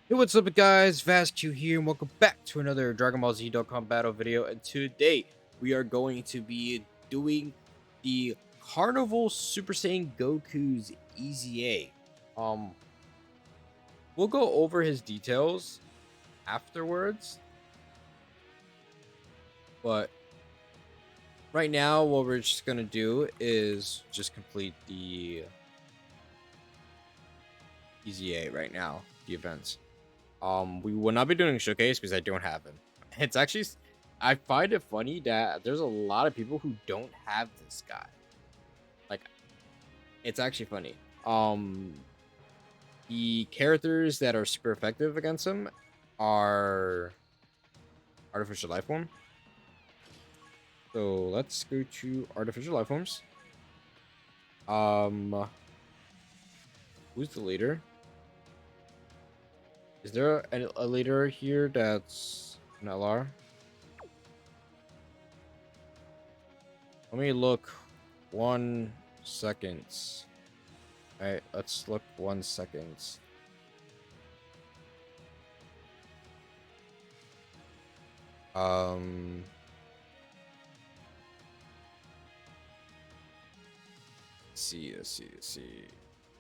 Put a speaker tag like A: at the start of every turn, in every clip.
A: Hey, what's up, guys? VazQ here, and welcome back to another Dragon Ball Z Dokkan Battle video. And today we are going to be doing the Carnival Super Saiyan Goku's EZA. We'll go over his details afterwards, but right now what we're just gonna do is just complete the EZA right now, the events. We will not be doing a showcase because I don't have him. It's actually, I find it funny that there's a lot of people who don't have this guy. Like, it's actually funny. The characters that are super effective against him are artificial life form. So let's go to artificial life forms. Who's the leader? Is there a leader here that's an LR? Let me look 1 second. Alright, let's look 1 second. Let's see.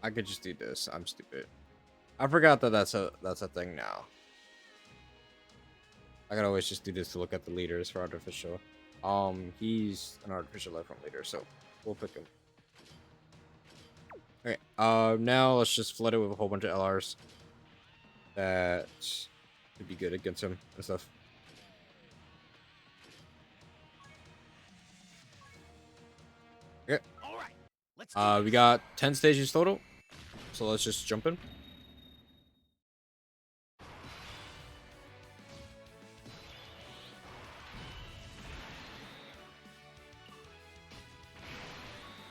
A: I could just do this. I'm stupid. I forgot that that's a thing now. I could always just do this to look at the leaders for artificial. He's an artificial life form leader, so we'll pick him. Okay. Now let's just flood it with a whole bunch of LRs that could be good against him and stuff. Okay.
B: All right. Let's
A: We got 10 stages total, so let's just jump in.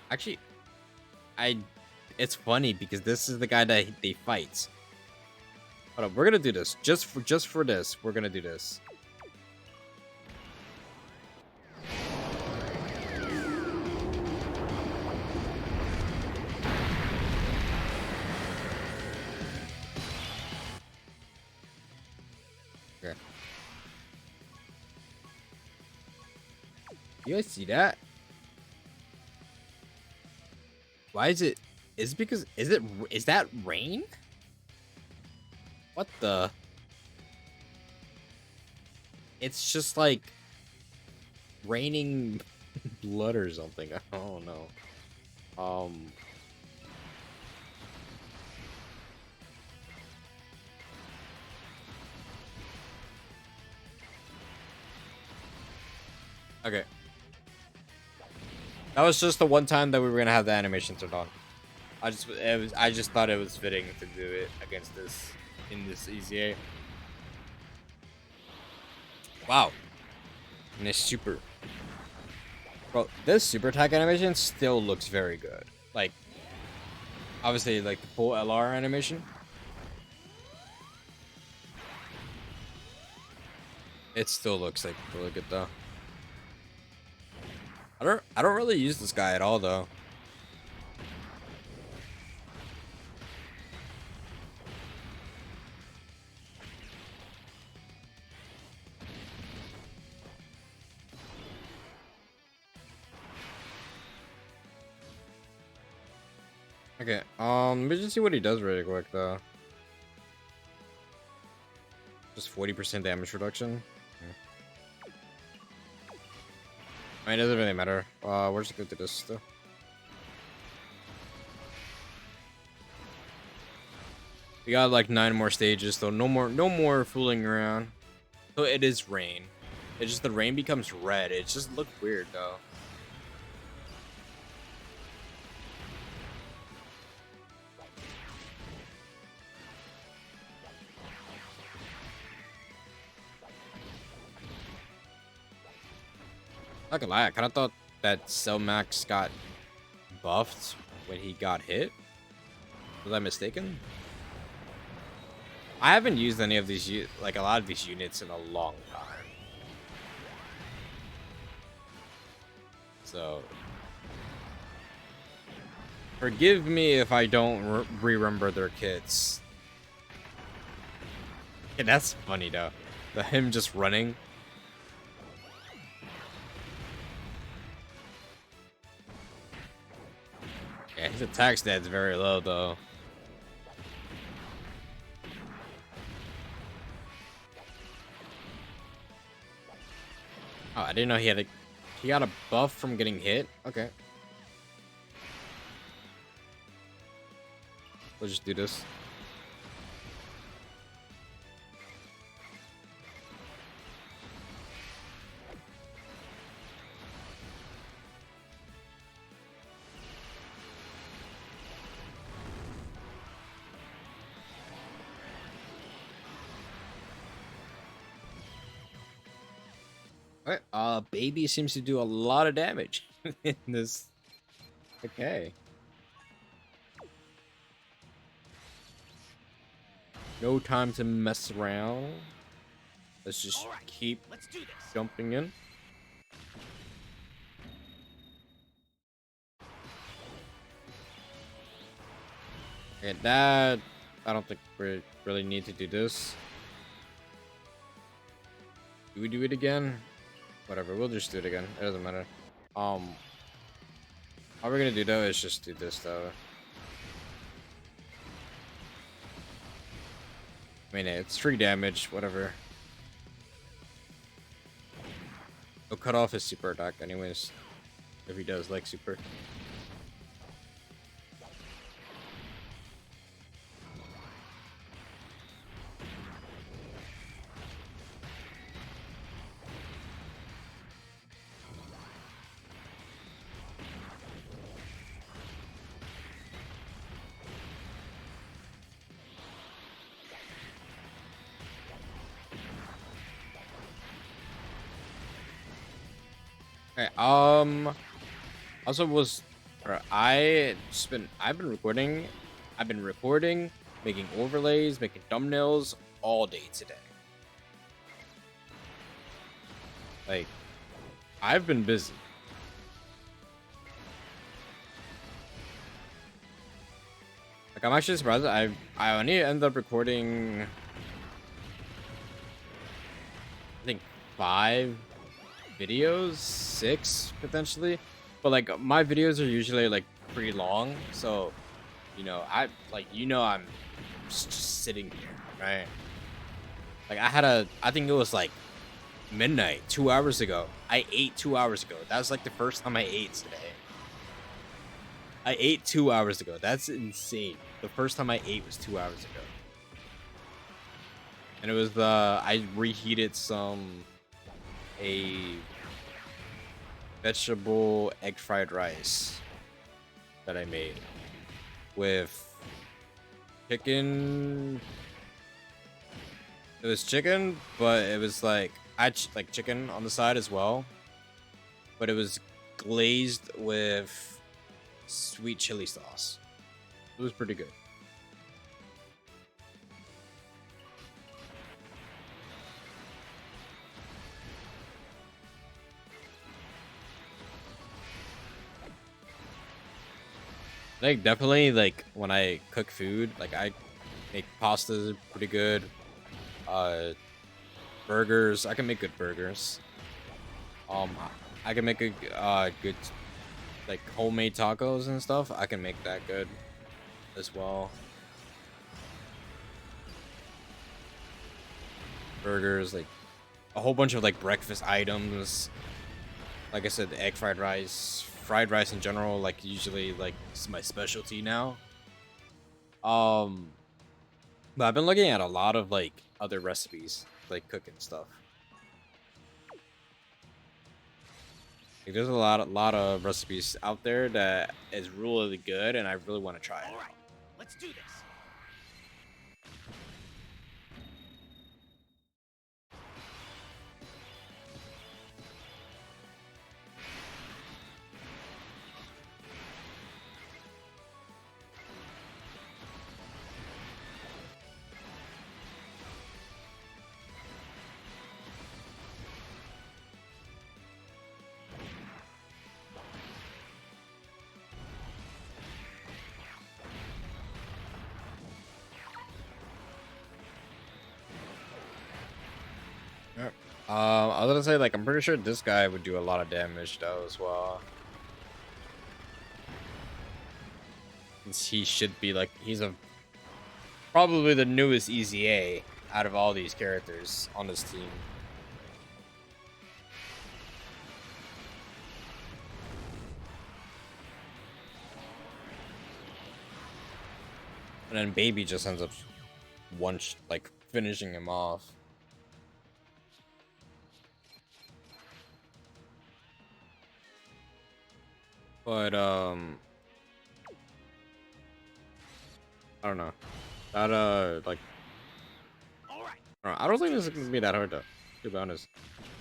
A: Actually, it's funny because this is the guy that they fight. Hold up, we're gonna do this just for this. We're gonna do this. Okay. You guys see that? Why is it? Is it because is that rain? What the? It's just like raining blood or something. I don't know. Okay. That was just the one time that we were gonna have the animation turned on. I just thought it was fitting to do it against this in this EZA. Wow. And this super. Bro, this super attack animation still looks very good. Like, obviously, like the full LR animation. It still looks like really good though. I don't really use this guy at all though. Okay, let me just see what he does really quick though. Just 40% damage reduction. I mean, it doesn't really matter. We're just gonna do this though. We got like 9 more stages, so no more fooling around. So it is rain. It's just the rain becomes red. It just looked weird though. Not gonna lie, I kind of thought that Cell Max got buffed when he got hit. Was I mistaken? I haven't used any of these, like a lot of these units in a long time. So, forgive me if I don't remember their kits. Yeah, that's funny though. Him just running. Yeah, his attack stat's very low though. Oh, I didn't know he got a buff from getting hit. Okay. We'll just do this. Alright, baby seems to do a lot of damage in this. Okay. No time to mess around. Let's just keep jumping in. And that, I don't think we really need to do this. Do we do it again? Whatever, we'll just do it again. It doesn't matter. All we're gonna do though is just do this though. I mean, it's free damage, whatever. He'll cut off his super attack anyways. If he does like super. Okay, also I've been recording, making overlays, making thumbnails all day today. Like, I've been busy. Like, I'm actually surprised. I only ended up recording, I think, 5 videos, 6 potentially, but like my videos are usually like pretty long, so I'm just sitting here, right? Like I think it was like midnight 2 hours ago. I ate 2 hours ago. That was like the first time I ate today. I ate 2 hours ago. That's insane. The first time I ate was 2 hours ago, and it was I reheated a vegetable egg fried rice that I made with chicken. It was chicken, but it was like like chicken on the side as well, but it was glazed with sweet chili sauce. It was pretty good. Like, definitely, like, when I cook food, like, I make pastas pretty good. Burgers, I can make good burgers. I can make a good, like, homemade tacos and stuff. I can make that good as well. Burgers, like, a whole bunch of, like, breakfast items. Like I said, the egg fried rice in general, like, usually, like, it's my specialty now. But I've been looking at a lot of like other recipes, like cooking stuff. Like, there's a lot of recipes out there that is really good, and I really want to try it.
B: All right, let's do this.
A: Yep. I was gonna say, like, I'm pretty sure this guy would do a lot of damage though as well. Since he should be like, he's probably the newest EZA out of all these characters on this team. And then Baby just ends up like finishing him off. But I don't know. That like, I don't think this is gonna be that hard though, to be honest.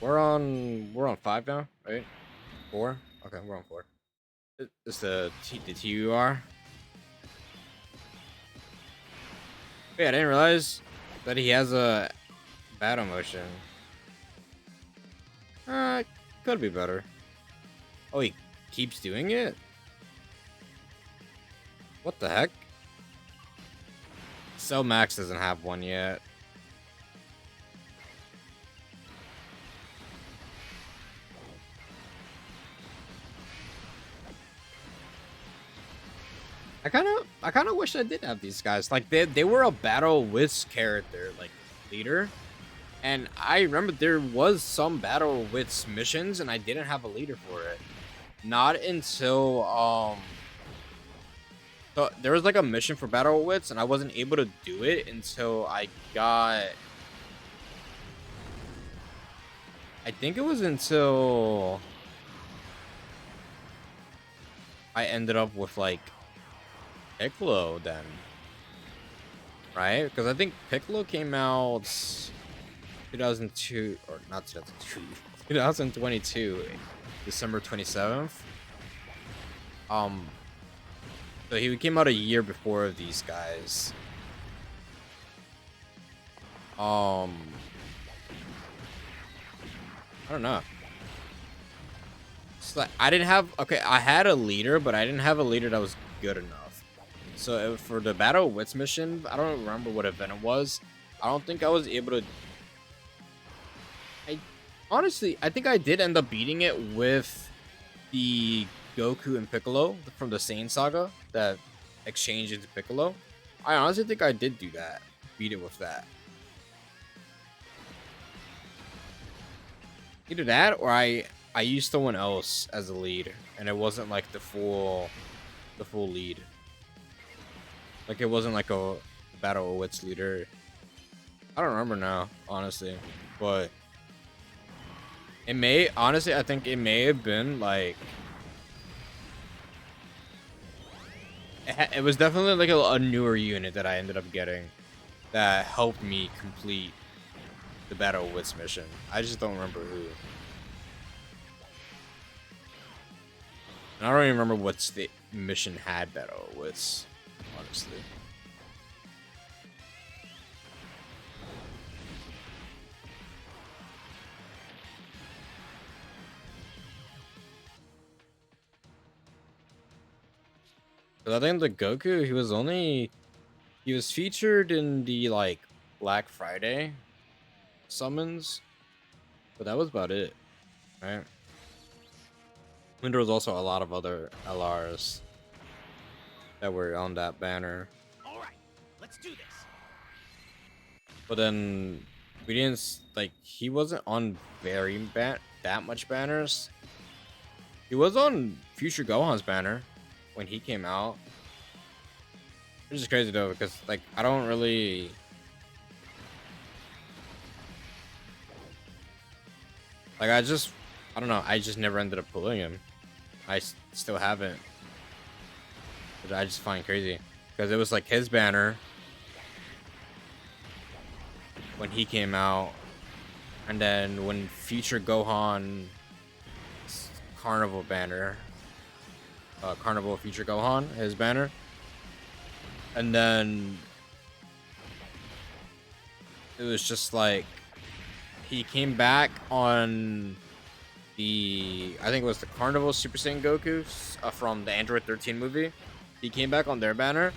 A: We're on 5 now, right? 4? Okay, we're on 4. It's the TUR. Yeah, I didn't realize that he has a battle motion. Could be better. Oh, he keeps doing it? What the heck? Cell Max doesn't have one yet. I kind of wish I did have these guys. Like they were a Battle Wits character, like leader. And I remember there was some Battle Wits missions and I didn't have a leader for it. Not until so there was like a mission for Battle Wits and I wasn't able to do it until I think it was until I ended up with like Piccolo then, right? Because I think Piccolo came out 2002, or not 2002, 2022, December 27th. So he came out a year before these guys. I don't know. It's like I didn't have, okay, I had a leader, but I didn't have a leader that was good enough. So for the Battle Wits mission, I don't remember what event it was. I don't think I was able to. Honestly, I think I did end up beating it with the Goku and Piccolo from the Saiyan Saga that exchanged into Piccolo. I honestly think I did do that. Beat it with that. Either that or I used someone else as a lead and it wasn't like the full lead. Like it wasn't like a Battle Wits leader. I don't remember now, honestly, but it may, honestly, I think it may have been like it was definitely like a newer unit that I ended up getting that helped me complete the Battle Wits mission. I just don't remember who. And I don't even remember what the mission had Battle Wits, honestly. I think the Goku, he was featured in the like Black Friday summons, but that was about it, right? And there was also a lot of other LRs that were on that banner.
B: All right, let's do this.
A: But then we didn't like, he wasn't on that much banners. He was on Future Gohan's banner when he came out. Which is crazy though, because like I don't really like I don't know, I just never ended up pulling him. I still haven't. Which I just find crazy. Because it was like his banner when he came out. And then when Future Gohan Carnival banner. Carnival Future Gohan, his banner. And then it was just like he came back on the, I think it was the Carnival Super Saiyan Goku from the Android 13 movie. He came back on their banner,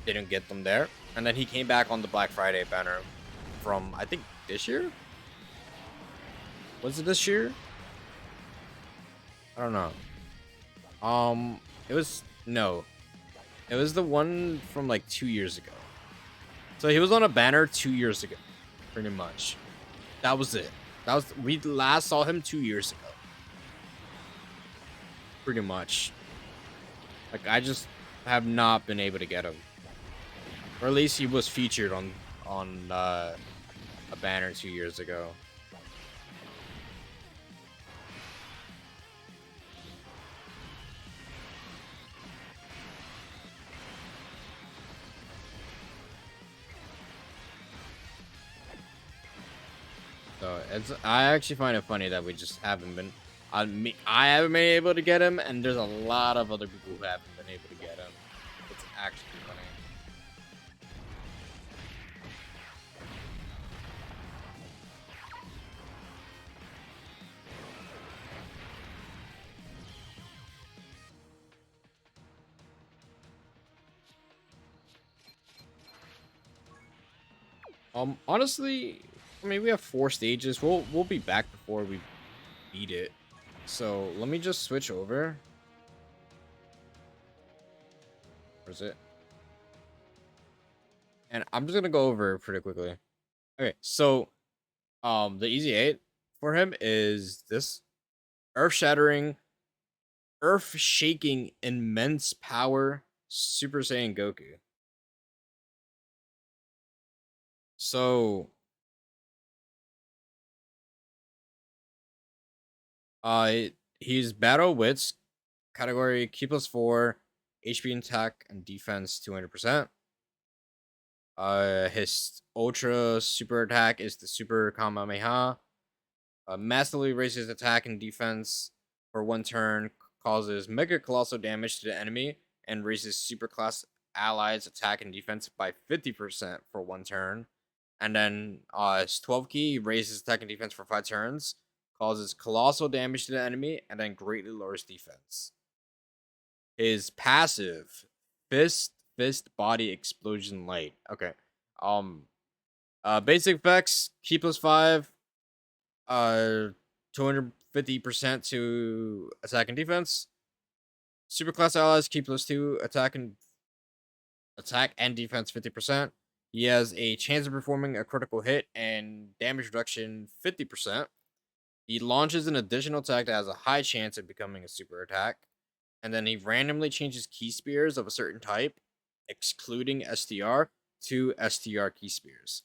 A: didn't get them there, and then he came back on the Black Friday banner from, I think, this year. Was it this year? I don't know. It was no. It was the one from like 2 years ago. So he was on a banner 2 years ago, pretty much. That was it. That was we last saw him 2 years ago. Pretty much. Like I just have not been able to get him. Or at least he was featured on a banner 2 years ago. So I actually find it funny that we just haven't been I haven't been able to get him, and there's a lot of other people who haven't been able to get him. It's actually funny. Honestly, I mean we have 4 stages. We'll be back before we beat it. So let me just switch over. Where's it? And I'm just gonna go over it pretty quickly. Okay, so the easy 8 for him is this earth-shattering, earth-shaking, immense power Super Saiyan Goku. So he's battle wits category Q +4, HP and attack and defense 200%. His ultra super attack is the super Kamehameha. Massively raises attack and defense for 1 turn, causes mega colossal damage to the enemy, and raises super class allies attack and defense by 50% for 1 turn. And then his 12 key raises attack and defense for 5 turns, causes colossal damage to the enemy, and then greatly lowers defense. His passive, fist body explosion light. Okay. Basic effects, key +5, 250% to attack and defense. Super class allies, key +2, attack and defense 50%. He has a chance of performing a critical hit and damage reduction 50%. He launches an additional attack that has a high chance of becoming a super attack. And then he randomly changes key spears of a certain type, excluding STR, to STR key spears.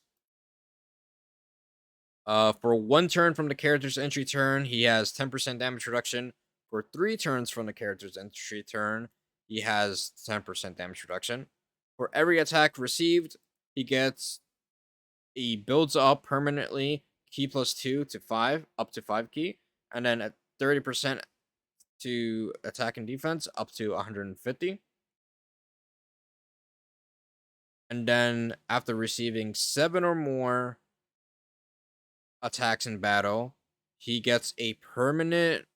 A: For 1 turn from the character's entry turn, he has 10% damage reduction. For 3 turns from the character's entry turn, he has 10% damage reduction. For every attack received, he builds up permanently key +2 to 5, up to 5 key, and then at 30% to attack and defense, up to 150. And then after receiving 7 or more attacks in battle, he gets a permanent.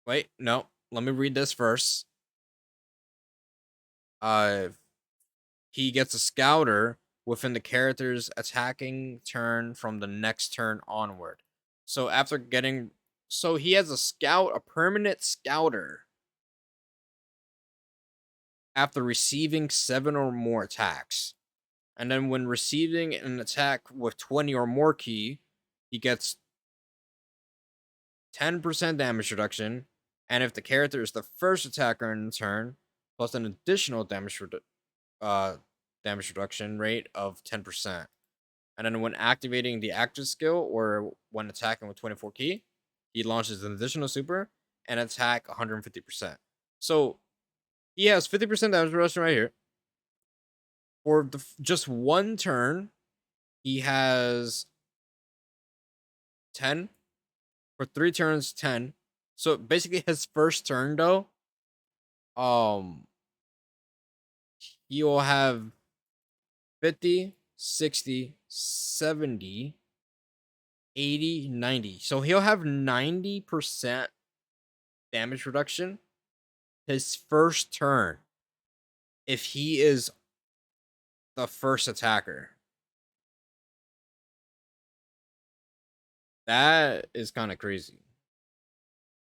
A: Wait, no, let me read this first. He gets a scouter within the character's attacking turn from the next turn onward. So after getting, so he has a permanent scouter after receiving 7 or more attacks. And then when receiving an attack with 20 or more key, he gets 10% damage reduction. And if the character is the first attacker in the turn, plus an additional damage reduction rate of 10%. And then when activating the active skill or when attacking with 24 key, he launches an additional super and attack 150%. So he has 50% damage reduction right here. For just 1 turn, he has 10. For 3 turns, 10. So basically his first turn though, he will have 50, 60, 70, 80, 90. So he'll have 90% damage reduction his first turn if he is the first attacker. That is kind of crazy.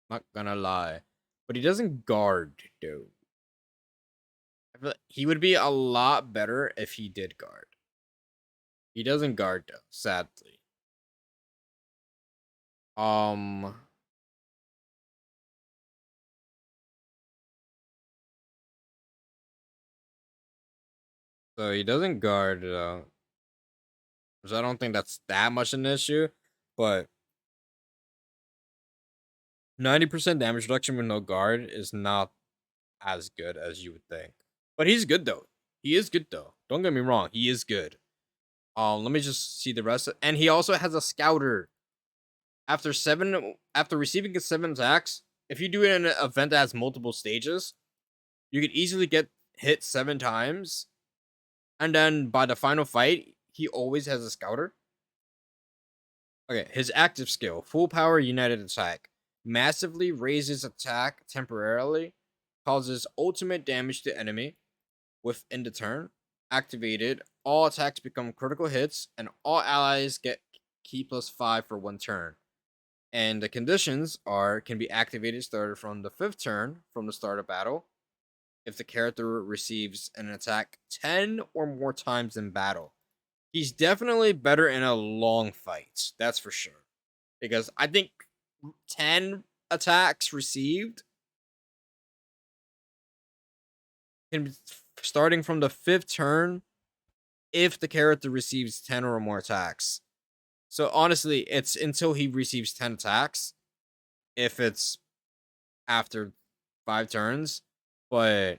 A: Not gonna lie. But he doesn't guard, though. I feel like he would be a lot better if he did guard. He doesn't guard, though, sadly. Um, so he doesn't guard, though. So I don't think that's that much an issue. But 90% damage reduction with no guard is not as good as you would think. But he's good though. He is good though. Don't get me wrong. He is good. Let me just see the rest. And he also has a scouter. After receiving his 7 attacks, if you do it in an event that has multiple stages, you could easily get hit 7 times. And then by the final fight, he always has a scouter. Okay, his active skill, full power united attack, massively raises attack temporarily, causes ultimate damage to enemy within the turn. Activated, all attacks become critical hits, and all allies get key +5 for 1 turn. And the conditions are can be activated started from the 5th turn from the start of battle. If the character receives an attack 10 or more times in battle. He's definitely better in a long fight, that's for sure. Because I think 10 attacks received can be starting from the 5th turn if the character receives 10 or more attacks. So honestly, it's until he receives 10 attacks if it's after 5 turns. But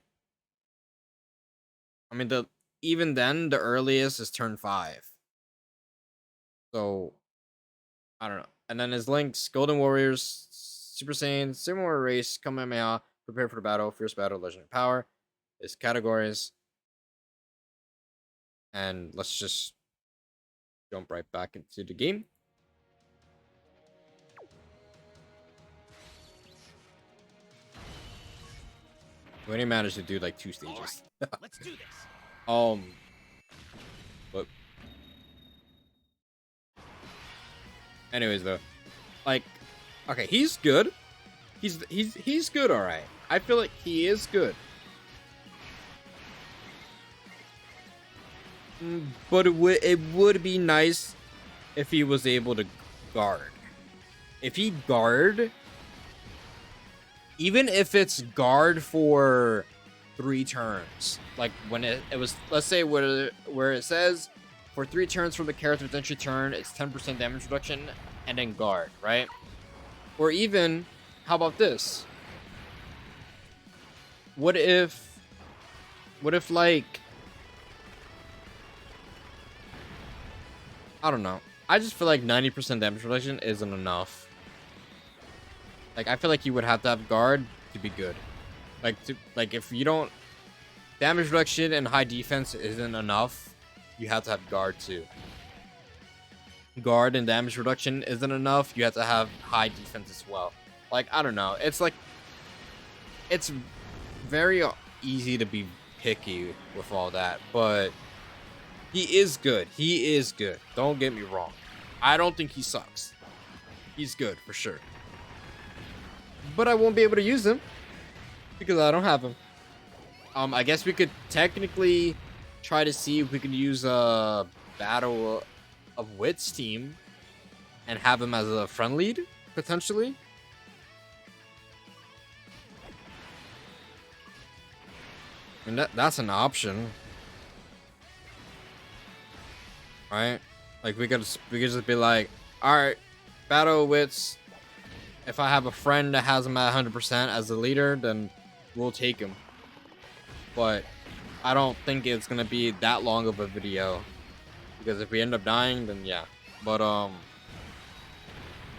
A: I mean even then the earliest is turn 5. So I don't know. And then his links, Golden Warriors, Super Saiyan, similar race, Kamehameha, prepare for the battle, fierce battle, legendary power. His categories. And let's just jump right back into the game. We only managed to do like 2 stages.
B: Right, let's do this.
A: But anyways though, like, okay, he's good. He's good, all right. I feel like he is good. But it would be nice if he was able to guard. If he guard, even if it's guard for 3 turns, like when it was, let's say where it says for 3 turns from the character's entry turn, it's 10% damage reduction, and then guard, right? Or even, how about this? What if like, I don't know. I just feel like 90% damage reduction isn't enough. Like, I feel like you would have to have guard to be good. Like if you don't, damage reduction and high defense isn't enough. You have to have guard too. Guard and damage reduction isn't enough. You have to have high defense as well. Like, I don't know. It's like, it's very easy to be picky with all that, but he is good. He is good. Don't get me wrong. I don't think he sucks. He's good for sure. But I won't be able to use him because I don't have him. I guess we could technically try to see if we could use a Battle of Wits team and have him as a friend lead, potentially. I mean, that's an option. Right? Like, we could just be like, alright, Battle of Wits. If I have a friend that has him at 100% as the leader, then we'll take him. But I don't think it's gonna be that long of a video, because if we end up dying, then yeah. But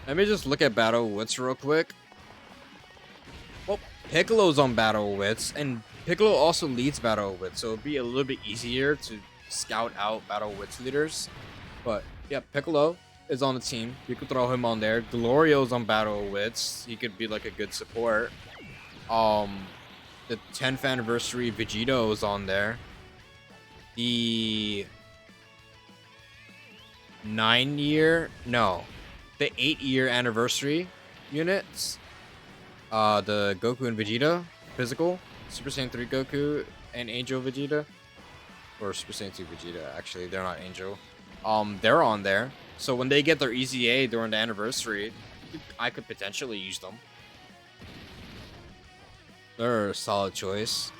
A: let me just look at Battle of Wits real quick. Well, Piccolo's on Battle of Wits, and Piccolo also leads Battle of Wits, so it'd be a little bit easier to scout out Battle of Wits leaders. But yeah, Piccolo is on the team. You could throw him on there. Glorio's on Battle of Wits. He could be like a good support. The 10th anniversary Vegito is on there. The 9-year, no, the 8-year anniversary units. The Goku and Vegeta physical, Super Saiyan 3 Goku and Angel Vegeta, or Super Saiyan 2 Vegeta. Actually, they're not Angel. They're on there. So when they get their EZA during the anniversary, I could potentially use them. They're a solid choice.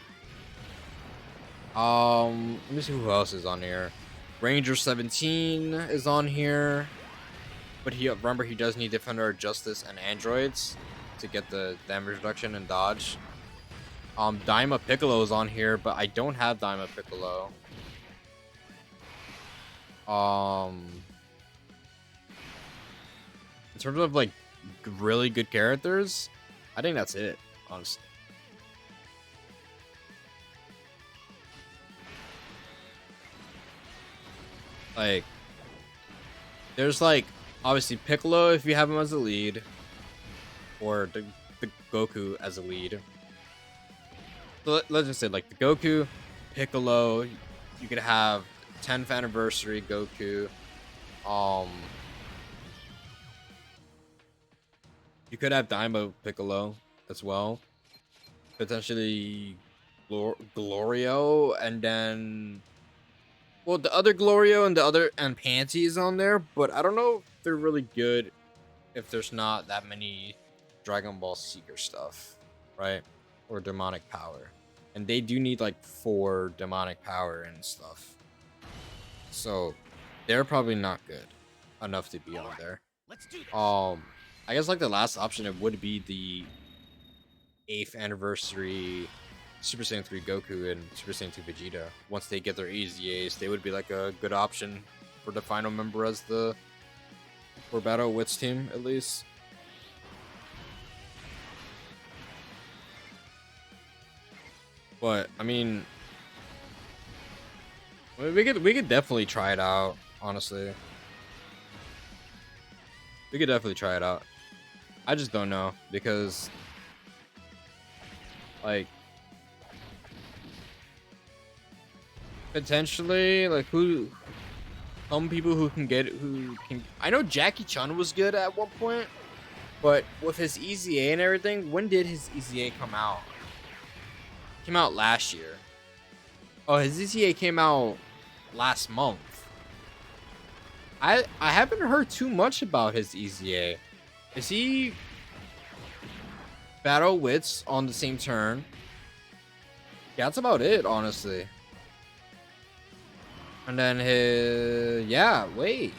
A: Let me see who else is on here. Ranger 17 is on here, but remember he does need Defender of Justice and Androids to get the damage reduction and dodge. Daima Piccolo is on here, but I don't have Daima Piccolo. In terms of like really good characters, I think that's it, honestly. Like, there's like obviously Piccolo if you have him as a lead, or the Goku as a lead. So let's just say like the Goku, Piccolo. You could have 10th anniversary Goku. You could have Daima Piccolo as well. Potentially Glorio, and then, well, the other Glorio and Pansy is on there, but I don't know if they're really good if there's not that many Dragon Ball Seeker stuff, right? Or demonic power. And they do need like 4 demonic power and stuff. So they're probably not good enough to be on there.
B: Let's do this.
A: I guess like the last option, it would be the 8th anniversary Super Saiyan 3 Goku and Super Saiyan 2 Vegeta. Once they get their EZAs, they would be like a good option for the final member as the for Battle Wits team, at least. But I mean, we could definitely try it out, honestly. We could definitely try it out. I just don't know, because like potentially like some people who can, I know Jackie Chun was good at one point, but with his EZA and everything, when did his EZA come out? Came out last year. Oh, his EZA came out last month. I haven't heard too much about his EZA. Is he Battle Wits on the same turn? Yeah, that's about it, honestly. And then yeah, wait.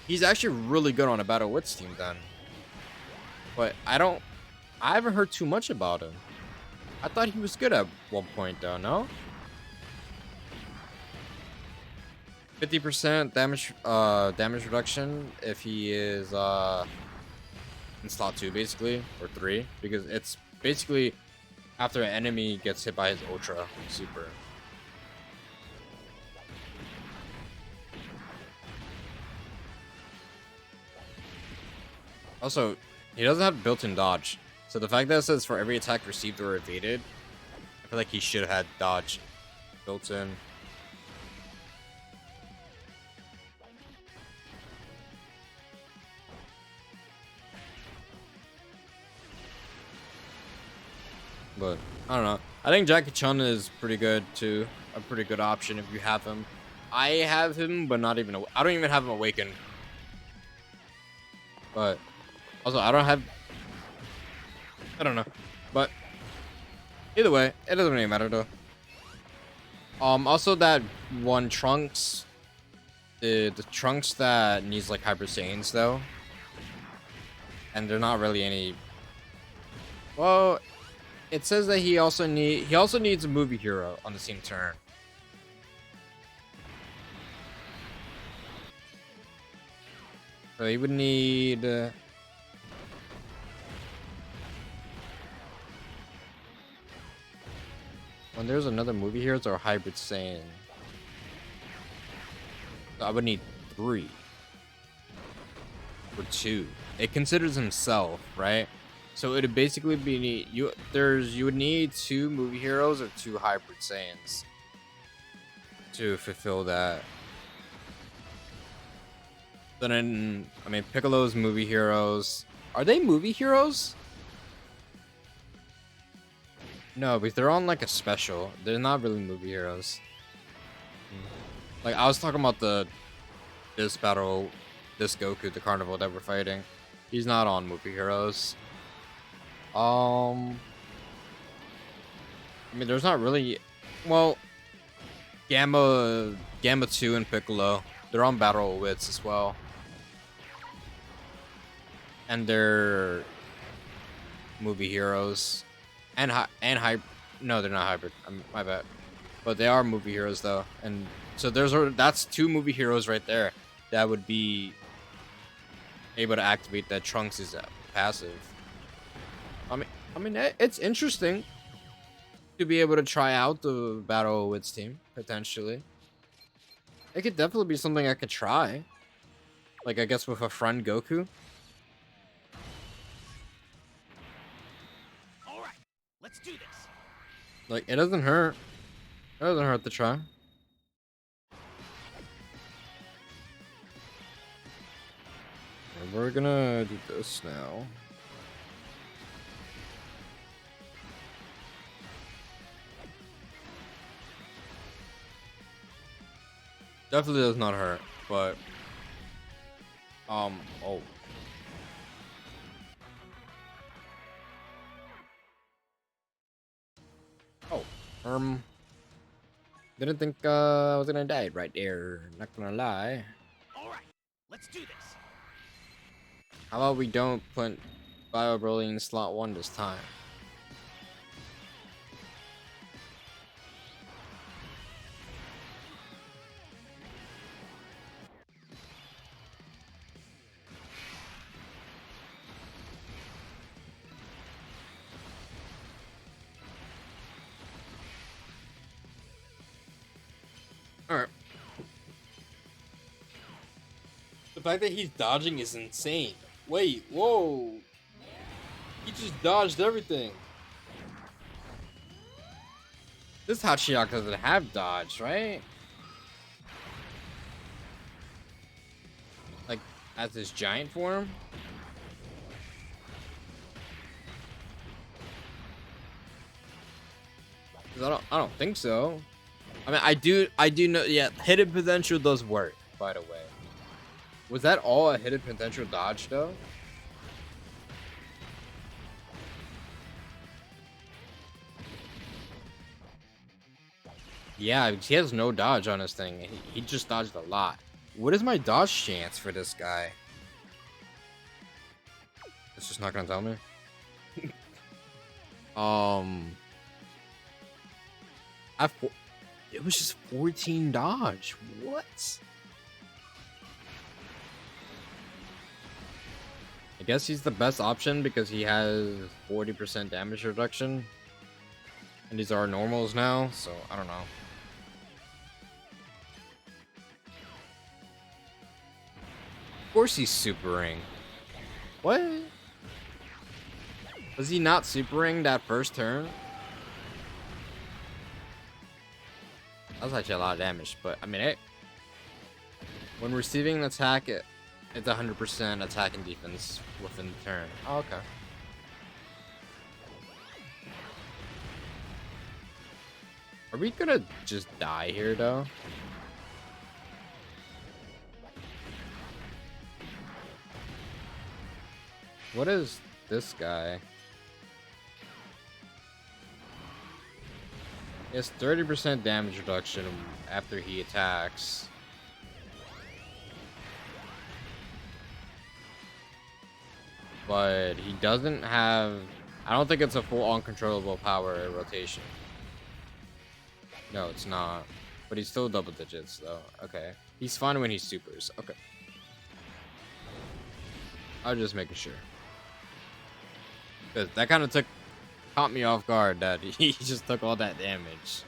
A: He's actually really good on a Battle Wits team then. But I haven't heard too much about him. I thought he was good at one point though, no? 50% damage reduction if he is in slot 2 basically, or 3, because it's basically after an enemy gets hit by his Ultra Super. Also, he doesn't have built-in dodge, so the fact that it says for every attack received or evaded, I feel like he should have had dodge built in. But I don't know. I think Jackie Chun is pretty good too. A pretty good option if you have him. I have him, but not even. I don't even have him awakened. But also, I don't know. But either way, it doesn't really matter though. Also that one Trunks, the Trunks that needs like Hyper Saiyans though, and they're not really any. Well, it says that he also needs a movie hero on the same turn. So he would need. When there's another movie here, it's our Hybrid Saiyan. So I would need 3 or 2. It considers himself, right? So it would basically be you would need 2 movie heroes or 2 Hybrid Saiyans to fulfill that. Then, I mean, Piccolo's movie heroes. Are they movie heroes? No, but they're on like a special. They're not really movie heroes. Like I was talking about this battle, this Goku, the Carnival that we're fighting. He's not on movie heroes. I mean, there's not really. Well, Gamma 2 and Piccolo, they're on Battle Wits as well. And they're movie heroes. And hybrid. No, they're not hybrid. My bad. But they are movie heroes though. And so that's 2 movie heroes right there that would be able to activate that Trunks is passive. I mean, it's interesting to be able to try out the Battle Wits team potentially. It could definitely be something I could try. Like I guess with a friend Goku.
B: All right, let's do this.
A: Like it doesn't hurt. It doesn't hurt to try. And we're gonna do this now. Definitely does not hurt, but oh. Oh, didn't think I was gonna die right there. Not gonna lie.
B: All right, let's do this.
A: How about we don't put Bio Broly in slot 1 this time? Alright. The fact that he's dodging is insane. Wait, whoa. He just dodged everything. This Hachiyak doesn't have dodge, right? Like, as his giant form? I don't think so. I mean, I do know, yeah, hidden potential does work, by the way. Was that all a hidden potential dodge, though? Yeah, he has no dodge on his thing. He just dodged a lot. What is my dodge chance for this guy? It's just not gonna tell me. It was just 14 dodge. What? I guess he's the best option because he has 40% damage reduction. And these are normals now, so I don't know. Of course he's supering. What? Was he not supering that first turn? That was actually a lot of damage, but I mean, when receiving an attack, it's 100% attack and defense within the turn. Oh, okay. Are we gonna just die here, though? What is this guy? He has 30% damage reduction after he attacks. But he doesn't have... I don't think it's a full uncontrollable power rotation. No, it's not. But he's still double digits, though. Okay. He's fine when he supers. Okay. I was just making sure. Because that kind of caught me off guard that he just took all that damage.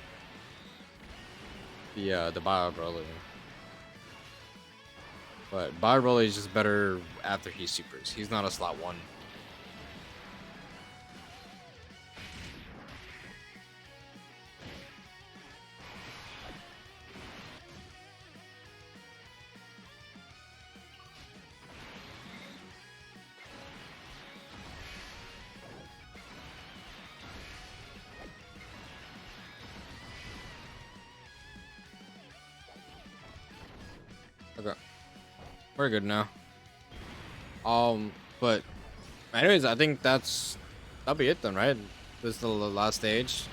A: The Bio Broly. But Bio Broly is just better after he supers. He's not a slot 1. Okay, we're good now. But anyways, I think that'll be it then, right? This is the last stage.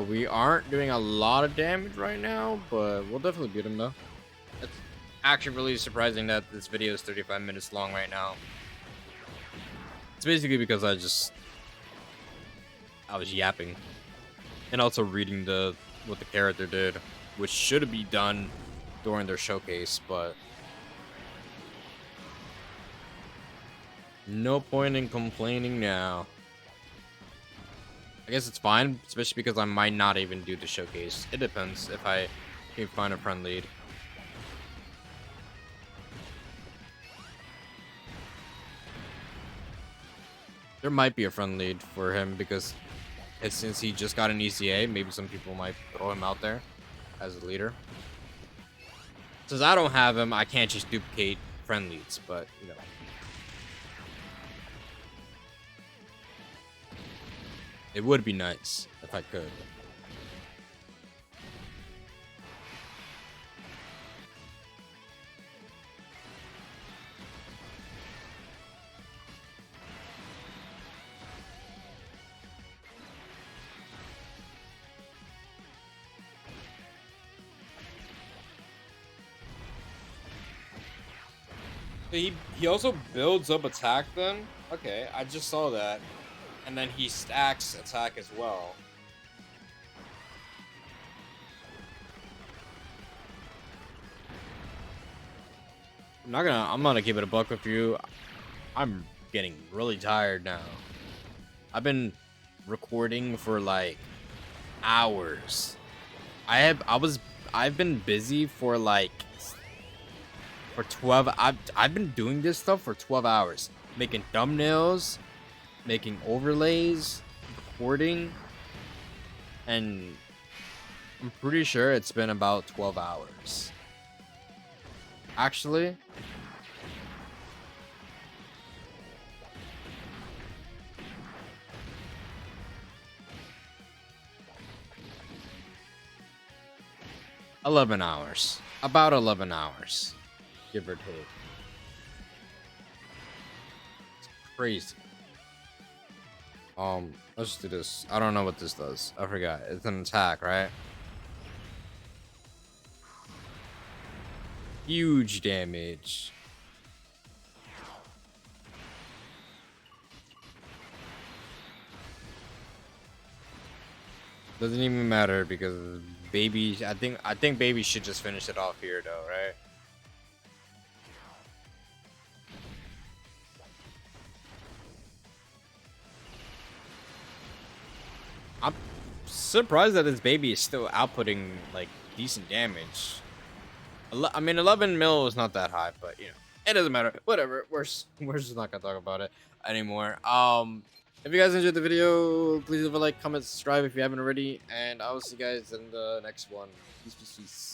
A: We aren't doing a lot of damage right now, but we'll definitely beat him though. It's actually really surprising that this video is 35 minutes long right now. It's basically because I was yapping and also reading what the character did, which should be done during their showcase, but no point in complaining now. I guess it's fine, especially because I might not even do the showcase. It depends if I can find a friend lead. There might be a friend lead for him because since he just got an ECA, maybe some people might throw him out there as a leader. Since I don't have him, I can't just duplicate friend leads, but you know. It would be nice if I could. He also builds up attack then? Okay, I just saw that. And then he stacks attack as well. I'm gonna keep it a buck with you. I'm getting really tired now. I've been recording for like hours. I've been busy for like 12. I've been doing this stuff for 12 hours, making thumbnails, making overlays, recording, and I'm pretty sure it's been about 12 hours. Actually, $11 hours. About 11 hours, give or take. It's crazy. Let's do this. I don't know what this does. I forgot. It's an attack, right? Huge damage. Doesn't even matter because baby, I think baby should just finish it off here though, right? I'm surprised that this baby is still outputting like decent damage. I mean, 11 mil is not that high, but you know, it doesn't matter. Whatever. We're just not gonna talk about it anymore. If you guys enjoyed the video, please leave a like, comment, subscribe if you haven't already, and I will see you guys in the next one. Peace, peace, peace.